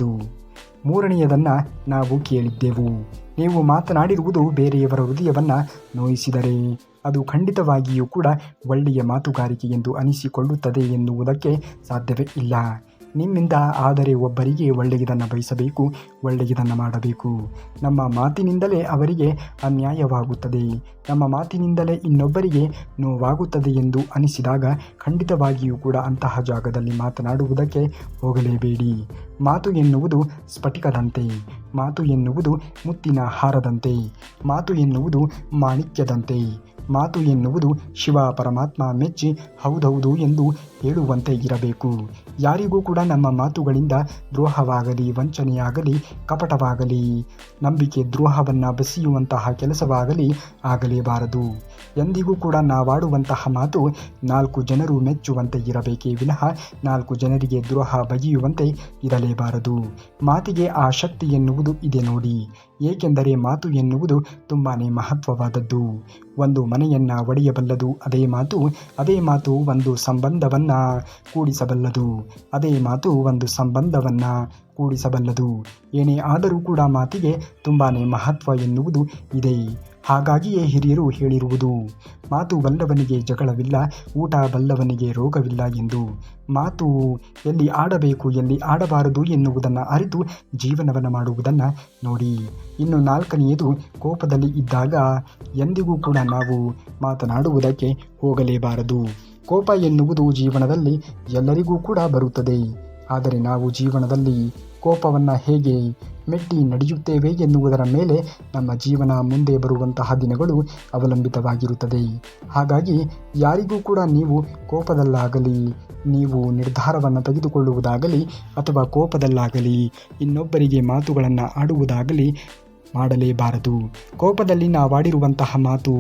ಮೂರನೆಯದನ್ನು ನಾವು ಕೇಳಿದ್ದೆವು. ನೀವು ಮಾತನಾಡಿರುವುದು ಬೇರೆಯವರ ಹೃದಯವನ್ನು ನೋಯಿಸಿದರೆ ಅದು ಖಂಡಿತವಾಗಿಯೂ ಕೂಡ ಒಳ್ಳೆಯ ಮಾತುಗಾರಿಕೆ ಎಂದು ಅನಿಸಿಕೊಳ್ಳುತ್ತದೆ ಎನ್ನುವುದಕ್ಕೆ ಸಾಧ್ಯವೇ ಇಲ್ಲ. ನಿಮ್ಮಿಂದ ಆದರೆ ಒಬ್ಬರಿಗೆ ಒಳ್ಳೆಯದನ್ನು ಬಯಸಬೇಕು, ಒಳ್ಳೆಯದನ್ನು ಮಾಡಬೇಕು. ನಮ್ಮ ಮಾತಿನಿಂದಲೇ ಅವರಿಗೆ ಅನ್ಯಾಯವಾಗುತ್ತದೆ, ನಮ್ಮ ಮಾತಿನಿಂದಲೇ ಇನ್ನೊಬ್ಬರಿಗೆ ನೋವಾಗುತ್ತದೆ ಎಂದು ಅನಿಸಿದಾಗ ಖಂಡಿತವಾಗಿಯೂ ಕೂಡ ಅಂತಹ ಜಾಗದಲ್ಲಿ ಮಾತನಾಡುವುದಕ್ಕೆ ಹೋಗಲೇಬೇಡಿ. ಮಾತು ಎನ್ನುವುದು ಸ್ಫಟಿಕದಂತೆ, ಮಾತು ಎನ್ನುವುದು ಮುತ್ತಿನ ಹಾರದಂತೆ, ಮಾತು ಎನ್ನುವುದು ಮಾಣಿಕ್ಯದಂತೆ, ಮಾತು ಎನ್ನುವುದು ಶಿವ ಪರಮಾತ್ಮ ಮೆಚ್ಚಿ ಹೌದೌದು ಎಂದು ಹೇಳುವಂತೆ ಇರಬೇಕು. ಯಾರಿಗೂ ಕೂಡ ನಮ್ಮ ಮಾತುಗಳಿಂದ ದ್ರೋಹವಾಗಲಿ, ವಂಚನೆಯಾಗಲಿ, ಕಪಟವಾಗಲಿ, ನಂಬಿಕೆ ದ್ರೋಹವನ್ನು ಬೆಸೆಯುವಂತಹ ಕೆಲಸವಾಗಲಿ ಆಗಲೇಬಾರದು. ಎಂದಿಗೂ ಕೂಡ ನಾವಾಡುವಂತಹ ಮಾತು 4 ಜನರು ಮೆಚ್ಚುವಂತೆ ಇರಬೇಕೇ ವಿನಃ 4 ಜನರಿಗೆ ದ್ರೋಹ ಬಗೆಯುವಂತೆ ಇರಲೇಬಾರದು. ಮಾತಿಗೆ ಆ ಶಕ್ತಿ ಎನ್ನುವುದು ಇದೆ ನೋಡಿ. ಏಕೆಂದರೆ ಮಾತು ಎನ್ನುವುದು ತುಂಬಾ ಮಹತ್ವವಾದದ್ದು. ಒಂದು ಮನೆಯನ್ನು ಒಡೆಯಬಲ್ಲದು ಅದೇ ಮಾತು, ಅದೇ ಮಾತು ಒಂದು ಸಂಬಂಧವನ್ನು ಕೂಡಿಸಬಲ್ಲದು, ಅದೇ ಮಾತು ಒಂದು ಸಂಬಂಧವನ್ನು ಕೂಡಿಸಬಲ್ಲದು. ಏನೇ ಆದರೂ ಕೂಡ ಮಾತಿಗೆ ತುಂಬಾ ಮಹತ್ವ ಎನ್ನುವುದು ಇದೆ. ಹಾಗಾಗಿಯೇ ಹಿರಿಯರು ಹೇಳಿರುವುದು, ಮಾತು ಬಲ್ಲವನಿಗೆ ಜಗಳವಿಲ್ಲ, ಊಟ ಬಲ್ಲವನಿಗೆ ರೋಗವಿಲ್ಲ ಎಂದು. ಮಾತು ಎಲ್ಲಿ ಆಡಬೇಕು ಎಲ್ಲಿ ಆಡಬಾರದು ಎನ್ನುವುದನ್ನು ಅರಿತು ಜೀವನವನ್ನು ಮಾಡುವುದನ್ನು ನೋಡಿ. ಇನ್ನು 4ನೆಯದು, ಕೋಪದಲ್ಲಿ ಇದ್ದಾಗ ಎಂದಿಗೂ ಕೂಡ ನಾವು ಮಾತನಾಡುವುದಕ್ಕೆ ಹೋಗಲೇಬಾರದು. ಕೋಪ ಎನ್ನುವುದು ಜೀವನದಲ್ಲಿ ಎಲ್ಲರಿಗೂ ಕೂಡ ಬರುತ್ತದೆ. ಆದರೆ ನಾವು ಜೀವನದಲ್ಲಿ ಕೋಪವನ್ನು ಹೇಗೆ ಮೆಟ್ಟಿ ನಡೆಯುತ್ತೇವೆ ಎನ್ನುವುದರ ಮೇಲೆ ನಮ್ಮ ಜೀವನ ಮುಂದೆ ಬರುವಂತಹ ದಿನಗಳು ಅವಲಂಬಿತವಾಗಿರುತ್ತದೆ. ಹಾಗಾಗಿ ಯಾರಿಗೂ ಕೂಡ ನೀವು ಕೋಪದಲ್ಲಾಗಲಿ, ನೀವು ನಿರ್ಧಾರವನ್ನು ತೆಗೆದುಕೊಳ್ಳುವುದಾಗಲಿ ಅಥವಾ ಕೋಪದಲ್ಲಾಗಲಿ ಇನ್ನೊಬ್ಬರಿಗೆ ಮಾತುಗಳನ್ನು ಆಡುವುದಾಗಲಿ ಮಾಡಲೇಬಾರದು. ಕೋಪದಲ್ಲಿ ನಾವಾಡಿರುವಂತಹ ಮಾತು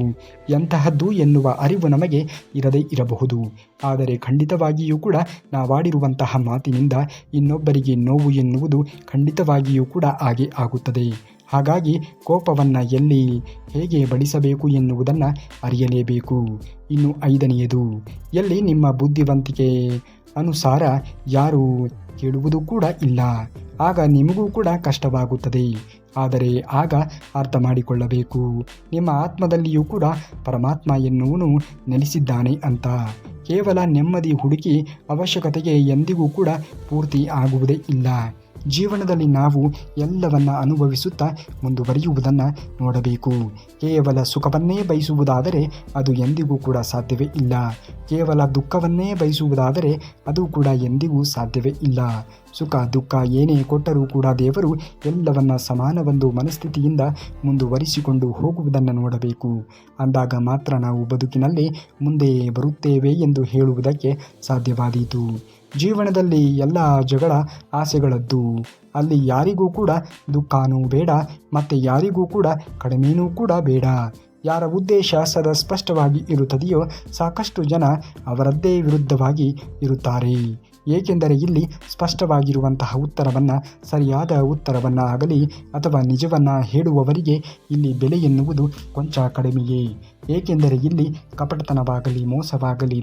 ಎಂತಹದ್ದು ಎನ್ನುವ ಅರಿವು ನಮಗೆ ಇರದೇ ಇರಬಹುದು. ಆದರೆ ಖಂಡಿತವಾಗಿಯೂ ಕೂಡ ನಾವಾಡಿರುವಂತಹ ಮಾತಿನಿಂದ ಇನ್ನೊಬ್ಬರಿಗೆ ನೋವು ಎನ್ನುವುದು ಖಂಡಿತವಾಗಿಯೂ ಕೂಡ ಹಾಗೆ ಆಗುತ್ತದೆ. ಹಾಗಾಗಿ ಕೋಪವನ್ನು ಎಲ್ಲಿ ಹೇಗೆ ಬಳಸಬೇಕು ಎನ್ನುವುದನ್ನು ಅರಿಯಲೇಬೇಕು. ಇನ್ನು 5ನೆಯದು, ಎಲ್ಲಿ ನಿಮ್ಮ ಬುದ್ಧಿವಂತಿಕೆ ಅನುಸಾರ ಯಾರು ಕೇಳುವುದು ಕೂಡ ಇಲ್ಲ, ಆಗ ನಿಮಗೂ ಕೂಡ ಕಷ್ಟವಾಗುತ್ತದೆ. ಆದರೆ ಆಗ ಅರ್ಥ ಮಾಡಿಕೊಳ್ಳಬೇಕು, ನಿಮ್ಮ ಆತ್ಮದಲ್ಲಿಯೂ ಕೂಡ ಪರಮಾತ್ಮ ಎನ್ನುವನು ನೆಲೆಸಿದ್ದಾನೆ ಅಂತ. ಕೇವಲ ನೆಮ್ಮದಿ ಹುಡುಕಿ ಅವಶ್ಯಕತೆಗೆ ಎಂದಿಗೂ ಕೂಡ ಪೂರ್ತಿ ಆಗುವುದೇ ಇಲ್ಲ. ಜೀವನದಲ್ಲಿ ನಾವು ಎಲ್ಲವನ್ನ ಅನುಭವಿಸುತ್ತಾ ಮುಂದುವರಿಯುವುದನ್ನು ನೋಡಬೇಕು. ಕೇವಲ ಸುಖವನ್ನೇ ಬಯಸುವುದಾದರೆ ಅದು ಎಂದಿಗೂ ಕೂಡ ಸಾಧ್ಯವೇ ಇಲ್ಲ. ಕೇವಲ ದುಃಖವನ್ನೇ ಬಯಸುವುದಾದರೆ ಅದು ಕೂಡ ಎಂದಿಗೂ ಸಾಧ್ಯವೇ ಇಲ್ಲ. ಸುಖ ದುಃಖ ಏನೇ ಕೊಟ್ಟರೂ ಕೂಡ ದೇವರು ಎಲ್ಲವನ್ನ ಸಮಾನವೊಂದು ಮನಸ್ಥಿತಿಯಿಂದ ಮುಂದುವರಿಸಿಕೊಂಡು ಹೋಗುವುದನ್ನು ನೋಡಬೇಕು. ಅಂದಾಗ ಮಾತ್ರ ನಾವು ಬದುಕಿನಲ್ಲಿ ಮುಂದೆ ಬರುತ್ತೇವೆ ಎಂದು ಹೇಳುವುದಕ್ಕೆ ಸಾಧ್ಯವಾದೀತು. ಜೀವನದಲ್ಲಿ ಎಲ್ಲ ಜಗಳ ಆಸೆಗಳದ್ದು. ಅಲ್ಲಿ ಯಾರಿಗೂ ಕೂಡ ದುಃಖನೂ ಬೇಡ, ಮತ್ತು ಯಾರಿಗೂ ಕೂಡ ಕಡಿಮೆನೂ ಕೂಡ ಬೇಡ. ಯಾರ ಉದ್ದೇಶ ಸದಾ ಸ್ಪಷ್ಟವಾಗಿ ಇರುತ್ತದೆಯೋ ಸಾಕಷ್ಟು ಜನ ಅವರದ್ದೇ ವಿರುದ್ಧವಾಗಿ ಇರುತ್ತಾರೆ. ಏಕೆಂದರೆ ಇಲ್ಲಿ ಸ್ಪಷ್ಟವಾಗಿರುವಂತಹ ಉತ್ತರವನ್ನು, ಸರಿಯಾದ ಉತ್ತರವನ್ನು ಆಗಲಿ ಅಥವಾ ನಿಜವನ್ನು ಹೇಳುವವರಿಗೆ ಇಲ್ಲಿ ಬೆಲೆ ಎನ್ನುವುದು ಕೊಂಚ ಕಡಿಮೆಯೇ. ಏಕೆಂದರೆ ಇಲ್ಲಿ ಕಪಟತನವಾಗಲಿ, ಮೋಸವಾಗಲಿ,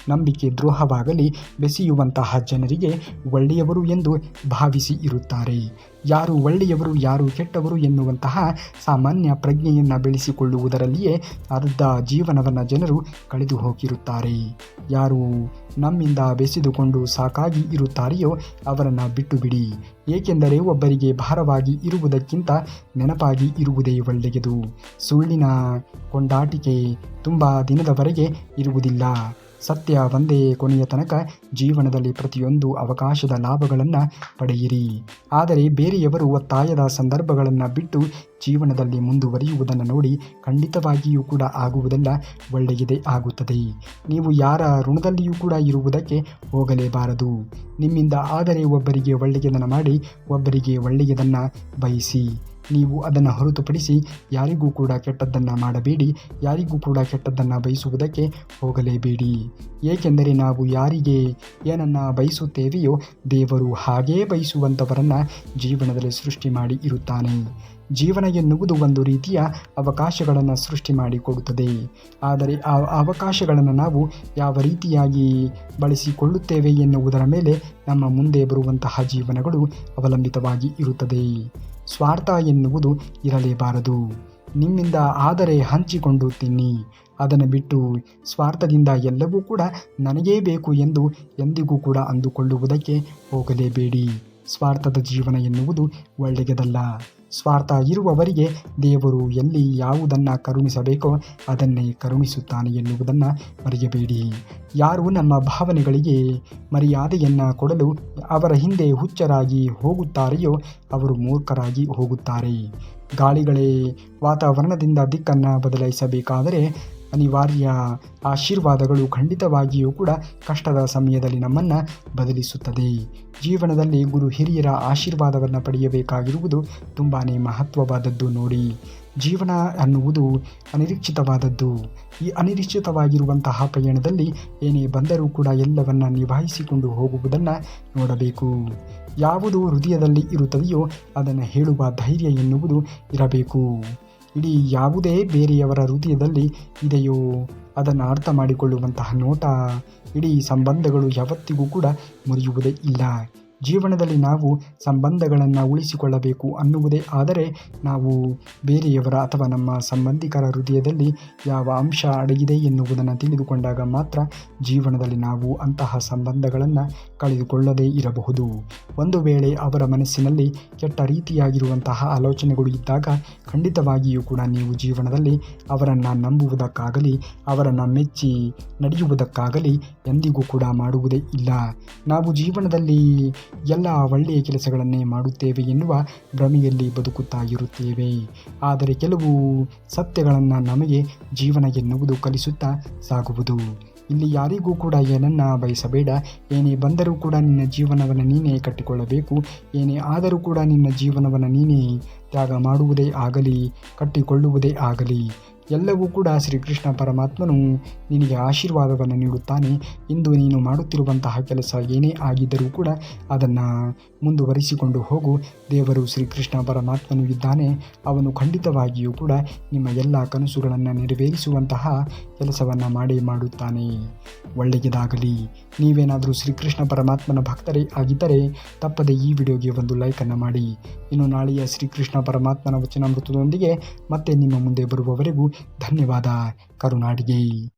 ನಂಬಿಕೆ ದ್ರೋಹವಾಗಲಿ ಬೆಸೆಯುವಂತಹ ಜನರಿಗೆ ಒಳ್ಳೆಯವರು ಎಂದು ಭಾವಿಸಿ ಇರುತ್ತಾರೆ. ಯಾರು ಒಳ್ಳೆಯವರು ಯಾರು ಕೆಟ್ಟವರು ಎನ್ನುವಂತಹ ಸಾಮಾನ್ಯ ಪ್ರಜ್ಞೆಯನ್ನು ಬೆಳೆಸಿಕೊಳ್ಳುವುದರಲ್ಲಿಯೇ ಅರ್ಧ ಜೀವನವನ್ನು ಜನರು ಕಳೆದು ಹೋಗಿರುತ್ತಾರೆ. ಯಾರು ನಮ್ಮಿಂದ ಬೆಸೆದುಕೊಂಡು ಸಾಕಾಗಿ ಇರುತ್ತಾರೆಯೋ ಅವರನ್ನು ಬಿಟ್ಟು ಬಿಡಿ. ಏಕೆಂದರೆ ಒಬ್ಬರಿಗೆ ಭಾರವಾಗಿ ಇರುವುದಕ್ಕಿಂತ ನೆನಪಾಗಿ ಇರುವುದೇ ಒಳ್ಳೆಯದು. ಸುಳ್ಳಿನ ಕೊಂಡಾಟಿಕೆ ತುಂಬ ದಿನದವರೆಗೆ ಇರುವುದಿಲ್ಲ. ಸತ್ಯ ಒಂದೇ ಕೊನೆಯ ತನಕ. ಜೀವನದಲ್ಲಿ ಪ್ರತಿಯೊಂದು ಅವಕಾಶದ ಲಾಭಗಳನ್ನು ಪಡೆಯಿರಿ. ಆದರೆ ಬೇರೆಯವರು ಒತ್ತಾಯದ ಸಂದರ್ಭಗಳನ್ನು ಬಿಟ್ಟು ಜೀವನದಲ್ಲಿ ಮುಂದುವರಿಯುವುದನ್ನು ನೋಡಿ ಖಂಡಿತವಾಗಿಯೂ ಕೂಡ ಆಗುವುದೆಲ್ಲ ಒಳ್ಳೆಯದೇ ಆಗುತ್ತದೆ. ನೀವು ಯಾರ ಋಣದಲ್ಲಿಯೂ ಕೂಡ ಇರುವುದಕ್ಕೆ ಹೋಗಲೇಬಾರದು. ನಿಮ್ಮಿಂದ ಆದರೆ ಒಬ್ಬರಿಗೆ ಒಳ್ಳೆಯದನ್ನು ಮಾಡಿ, ಒಬ್ಬರಿಗೆ ಒಳ್ಳೆಯದನ್ನು ಬಯಸಿ. ನೀವು ಅದನ್ನು ಹೊರತುಪಡಿಸಿ ಯಾರಿಗೂ ಕೂಡ ಕೆಟ್ಟದ್ದನ್ನು ಮಾಡಬೇಡಿ. ಯಾರಿಗೂ ಕೂಡ ಕೆಟ್ಟದ್ದನ್ನು ಬಯಸುವುದಕ್ಕೆ ಹೋಗಲೇಬೇಡಿ. ಏಕೆಂದರೆ ನಾವು ಯಾರಿಗೆ ಏನನ್ನು ಬಯಸುತ್ತೇವೆಯೋ ದೇವರು ಹಾಗೇ ಬಯಸುವಂಥವರನ್ನು ಜೀವನದಲ್ಲಿ ಸೃಷ್ಟಿ ಮಾಡಿ ಇರುತ್ತಾನೆ. ಜೀವನ ಎನ್ನುವುದು ಒಂದು ರೀತಿಯ ಅವಕಾಶಗಳನ್ನು ಸೃಷ್ಟಿ ಮಾಡಿಕೊಡುತ್ತದೆ. ಆದರೆ ಆ ಅವಕಾಶಗಳನ್ನು ನಾವು ಯಾವ ರೀತಿಯಾಗಿ ಬಳಸಿಕೊಳ್ಳುತ್ತೇವೆ ಎನ್ನುವುದರ ಮೇಲೆ ನಮ್ಮ ಮುಂದೆ ಬರುವಂತಹ ಜೀವನಗಳು ಅವಲಂಬಿತವಾಗಿ ಇರುತ್ತದೆ. ಸ್ವಾರ್ಥ ಎನ್ನುವುದು ಇರಲೇಬಾರದು. ನಿಮ್ಮಿಂದ ಆದರೆ ಹಂಚಿಕೊಂಡು ತಿನ್ನಿ. ಅದನ್ನು ಬಿಟ್ಟು ಸ್ವಾರ್ಥದಿಂದ ಎಲ್ಲವೂ ಕೂಡ ನನಗೇ ಬೇಕು ಎಂದು ಎಂದಿಗೂ ಕೂಡ ಅಂದುಕೊಳ್ಳುವುದಕ್ಕೆ ಹೋಗಲೇಬೇಡಿ. ಸ್ವಾರ್ಥದ ಜೀವನ ಎನ್ನುವುದು ಒಳ್ಳೆಯದಲ್ಲ. ಸ್ವಾರ್ಥ ಇರುವವರಿಗೆ ದೇವರು ಎಲ್ಲಿ ಯಾವುದನ್ನು ಕರುಣಿಸಬೇಕೋ ಅದನ್ನೇ ಕರುಣಿಸುತ್ತಾನೆ ಎನ್ನುವುದನ್ನು ಮರೆಯಬೇಡಿ. ಯಾರು ನಮ್ಮ ಭಾವನೆಗಳಿಗೆ ಮರ್ಯಾದೆಯನ್ನು ಕೊಡಲು ಅವರ ಹಿಂದೆ ಹುಚ್ಚರಾಗಿ ಹೋಗುತ್ತಾರೆಯೋ ಅವರು ಮೂರ್ಖರಾಗಿ ಹೋಗುತ್ತಾರೆ. ಗಾಳಿಗಳೇ ವಾತಾವರಣದಿಂದ ದಿಕ್ಕನ್ನು ಬದಲಾಯಿಸಬೇಕಾದರೆ ಅನಿವಾರ್ಯ. ಆಶೀರ್ವಾದಗಳು ಖಂಡಿತವಾಗಿಯೂ ಕೂಡ ಕಷ್ಟದ ಸಮಯದಲ್ಲಿ ನಮ್ಮನ್ನು ಬದಲಿಸುತ್ತದೆ. ಜೀವನದಲ್ಲಿ ಗುರು ಹಿರಿಯರ ಆಶೀರ್ವಾದವನ್ನು ಪಡೆಯಬೇಕಾಗಿರುವುದು ತುಂಬಾ ಮಹತ್ವವಾದದ್ದು. ನೋಡಿ, ಜೀವನ ಅನ್ನುವುದು ಅನಿರೀಕ್ಷಿತವಾದದ್ದು. ಈ ಅನಿರೀಕ್ಷಿತವಾಗಿರುವಂತಹ ಪಯಣದಲ್ಲಿ ಏನೇ ಬಂದರೂ ಕೂಡ ಎಲ್ಲವನ್ನ ನಿಭಾಯಿಸಿಕೊಂಡು ಹೋಗುವುದನ್ನು ನೋಡಬೇಕು. ಯಾವುದು ಹೃದಯದಲ್ಲಿ ಇರುತ್ತದೆಯೋ ಅದನ್ನು ಹೇಳುವ ಧೈರ್ಯ ಎನ್ನುವುದು ಇರಬೇಕು. ಇಡೀ ಯಾವುದೇ ಬೇರೆಯವರ ಹೃದಯದಲ್ಲಿ ಇದೆಯೋ ಅದನ್ನು ಅರ್ಥ ಮಾಡಿಕೊಳ್ಳುವಂತಹ ನೋಟ, ಇಡೀ ಸಂಬಂಧಗಳು ಯಾವತ್ತಿಗೂ ಕೂಡ ಮುರಿಯುವುದೇ ಇಲ್ಲ. ಜೀವನದಲ್ಲಿ ನಾವು ಸಂಬಂಧಗಳನ್ನು ಉಳಿಸಿಕೊಳ್ಳಬೇಕು ಅನ್ನುವುದೇ ಆದರೆ ನಾವು ಬೇರೆಯವರ ಅಥವಾ ನಮ್ಮ ಸಂಬಂಧಿಕರ ಹೃದಯದಲ್ಲಿ ಯಾವ ಅಂಶ ಅಡಗಿದೆ ಎನ್ನುವುದನ್ನು ತಿಳಿದುಕೊಂಡಾಗ ಮಾತ್ರ ಜೀವನದಲ್ಲಿ ನಾವು ಅಂತಹ ಸಂಬಂಧಗಳನ್ನು ಕಳೆದುಕೊಳ್ಳದೇ ಇರಬಹುದು. ಒಂದು ವೇಳೆ ಅವರ ಮನಸ್ಸಿನಲ್ಲಿ ಕೆಟ್ಟ ರೀತಿಯಾಗಿರುವಂತಹ ಆಲೋಚನೆಗಳು ಇದ್ದಾಗ ಖಂಡಿತವಾಗಿಯೂ ಕೂಡ ನೀವು ಜೀವನದಲ್ಲಿ ಅವರನ್ನು ನಂಬುವುದಕ್ಕಾಗಲಿ ಅವರನ್ನು ಮೆಚ್ಚಿ ನಡೆಯುವುದಕ್ಕಾಗಲಿ ಎಂದಿಗೂ ಕೂಡ ಮಾಡುವುದೇ ಇಲ್ಲ. ನಾವು ಜೀವನದಲ್ಲಿ ಎಲ್ಲ ಒಳ್ಳೆಯ ಕೆಲಸಗಳನ್ನೇ ಮಾಡುತ್ತೇವೆ ಎನ್ನುವ ಭ್ರಮೆಯಲ್ಲಿ ಬದುಕುತ್ತಾ ಇರುತ್ತೇವೆ. ಆದರೆ ಕೆಲವು ಸತ್ಯಗಳನ್ನು ನಮಗೆ ಜೀವನ ಎನ್ನುವುದು ಕಲಿಸುತ್ತಾ ಸಾಗುವುದು. ಇಲ್ಲಿ ಯಾರಿಗೂ ಕೂಡ ಏನನ್ನ ಬಯಸಬೇಡ. ಏನೇ ಬಂದರೂ ಕೂಡ ನಿನ್ನ ಜೀವನವನ್ನು ನೀನೇ ಕಟ್ಟಿಕೊಳ್ಳಬೇಕು. ಏನೇ ಆದರೂ ಕೂಡ ನಿನ್ನ ಜೀವನವನ್ನು ನೀನೇ ತ್ಯಾಗ ಮಾಡುವುದೇ ಆಗಲಿ ಕಟ್ಟಿಕೊಳ್ಳುವುದೇ ಆಗಲಿ ಎಲ್ಲವೂ ಕೂಡ ಶ್ರೀಕೃಷ್ಣ ಪರಮಾತ್ಮನು ನಿನಗೆ ಆಶೀರ್ವಾದವನ್ನು ನೀಡುತ್ತಾನೆ. ಇಂದು ನೀನು ಮಾಡುತ್ತಿರುವಂತಹ ಕೆಲಸ ಏನೇ ಆಗಿದ್ದರೂ ಕೂಡ ಅದನ್ನು ಮುಂದುವರಿಸಿಕೊಂಡು ಹೋಗು. ದೇವರು ಶ್ರೀಕೃಷ್ಣ ಪರಮಾತ್ಮನು ಇದ್ದಾನೆ. ಅವನು ಖಂಡಿತವಾಗಿಯೂ ಕೂಡ ನಿಮ್ಮ ಎಲ್ಲ ಕನಸುಗಳನ್ನು ನೆರವೇರಿಸುವಂತಹ ಕೆಲಸವನ್ನು ಮಾಡೇ ಮಾಡುತ್ತಾನೆ. ಒಳ್ಳೆಯದಾಗಲಿ. ನೀವೇನಾದರೂ ಶ್ರೀಕೃಷ್ಣ ಪರಮಾತ್ಮನ ಭಕ್ತರೇ ಆಗಿದ್ದರೆ ತಪ್ಪದೆ ಈ ವಿಡಿಯೋಗೆ ಒಂದು ಲೈಕನ್ನು ಮಾಡಿ. ಇನ್ನು ನಾಳೆಯ ಶ್ರೀಕೃಷ್ಣ ಪರಮಾತ್ಮನ ವಚನಾಮೃತದೊಂದಿಗೆ ಮತ್ತೆ ನಿಮ್ಮ ಮುಂದೆ ಬರುವವರೆಗೂ ಧನ್ಯವಾದ. ಕರುನಾಡಿಗೆ.